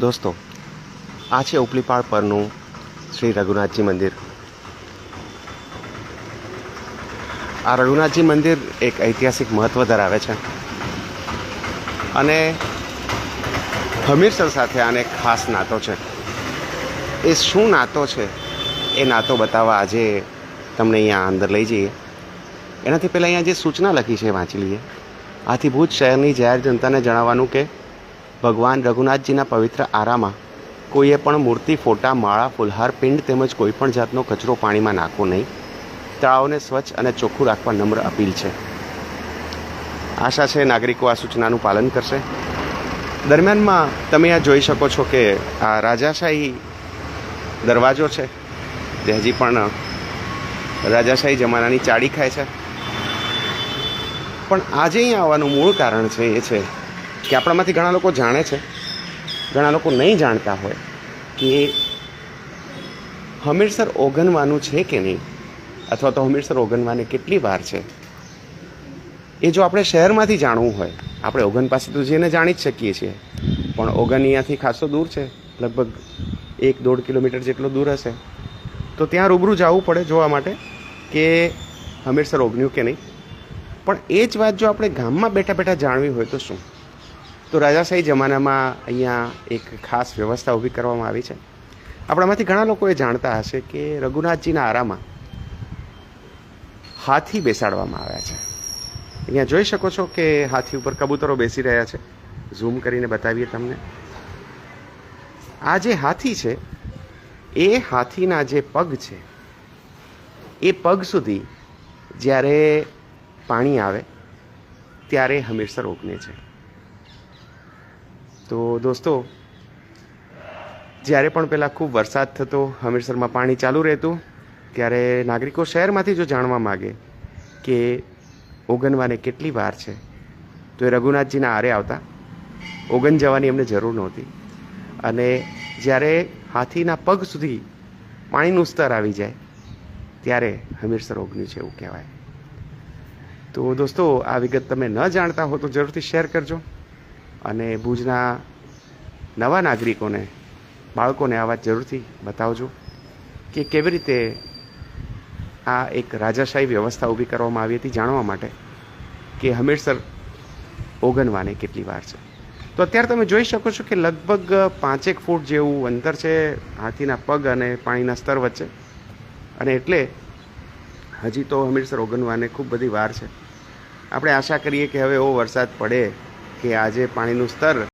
દોસ્તો, આ છે ઉપલીપાળ પરનું શ્રી રઘુનાથજી મંદિર. આ રઘુનાથજી મંદિર એક ઐતિહાસિક મહત્ત્વ ધરાવે છે અને હમીરસર સાથે આને ખાસ નાતો છે. એ શું નાતો છે એ નાતો બતાવવા આજે તમને અહીંયા અંદર લઈ જઈએ. એનાથી પહેલાં અહીંયા જે સૂચના લખી છે એ વાંચી લઈએ. આથી ભુજ શહેરની જાહેર જનતાને જણાવવાનું કે ભગવાન રઘુનાથજીના પવિત્ર આરામાં કોઈએ પણ મૂર્તિ, ફોટા, માળા, ફુલહાર, પિંડ તેમજ કોઈપણ જાતનો કચરો પાણીમાં નાખવો નહીં. તળાવને સ્વચ્છ અને ચોખ્ખું રાખવા નમ્ર અપીલ છે. આશા છે નાગરિકો આ સૂચનાનું પાલન કરશે. દરમિયાનમાં તમે આ જોઈ શકો છો કે આ રાજાશાહી દરવાજો છે જે હજી પણ રાજાશાહી જમાનાની ચાડી ખાય છે. પણ આજે અહીંયા આવવાનું મૂળ કારણ છે એ છે કે આપણામાંથી ઘણા લોકો જાણે છે, ઘણા લોકો નહીં જાણતા હોય કે હમીરસર ઓગનવાનું છે કે નહીં, અથવા તો હમીરસર ઓગનવાને કેટલી વાર છે. એ જો આપણે શહેરમાંથી જાણવું હોય, આપણે ઓગન પાસે તો જઈને જાણી જ શકીએ છીએ, પણ ઓગન અહીંયાથી ખાસો દૂર છે, લગભગ 1-1.5 કિલોમીટર જેટલો દૂર હશે. તો ત્યાં રૂબરૂ જવું પડે જોવા માટે કે હમીરસર ઓગન્યું કે નહીં. પણ એ જ વાત જો આપણે ગામમાં બેઠા બેઠા જાણવી હોય તો શું? તો રાજાશાહી જમાનામાં અહીંયા એક ખાસ વ્યવસ્થા ઊભી કરવામાં આવી છે. આપણામાંથી ઘણા લોકો એ જાણતા હશે કે રઘુનાથજીના આરામાં હાથી બેસાડવામાં આવ્યા છે. અહીંયા જોઈ શકો છો કે હાથી ઉપર કબૂતરો બેસી રહ્યા છે. ઝૂમ કરીને બતાવીએ તમને. આ જે હાથી છે એ હાથીના જે પગ છે એ પગ સુધી જ્યારે પાણી આવે ત્યારે હમીરસર ઓગને છે. તો દોસ્તો, જ્યારે પણ પહેલાં ખૂબ વરસાદ થતો, હમીરસરમાં પાણી ચાલુ રહેતું, ત્યારે નાગરિકો શહેરમાંથી જો જાણવા માગે કે ઓગનવાને કેટલી વાર છે તો એ રઘુનાથજીના આરે આવતા. ઓગન જવાની એમને જરૂર નહોતી. અને જ્યારે હાથીના પગ સુધી પાણીનું સ્તર આવી જાય ત્યારે હમીરસર ઓગન્યું છે એવું કહેવાય. તો દોસ્તો, આ વિગત તમે ન જાણતા હો તો જરૂરથી શેર કરજો અને ભુજના નવા નાગરિકોને, બાળકોને આ વાત જરૂરથી બતાવજો કે કેવી રીતે આ એક રાજાશાહી વ્યવસ્થા ઊભી કરવામાં આવી હતી, જાણવા માટે કે હમીરસર ઓગનવાને કેટલી વાર છે. તો અત્યારે તમે જોઈ શકો છો કે લગભગ 5 ફૂટ જેવું અંતર છે હાથીના પગ અને પાણીના સ્તર વચ્ચે. અને એટલે હજી તો હમીરસર ઓગનવાને ખૂબ બધી વાર છે. આપણે આશા કરીએ કે હવે એવો વરસાદ પડે કે આજે પાણીનું સ્તર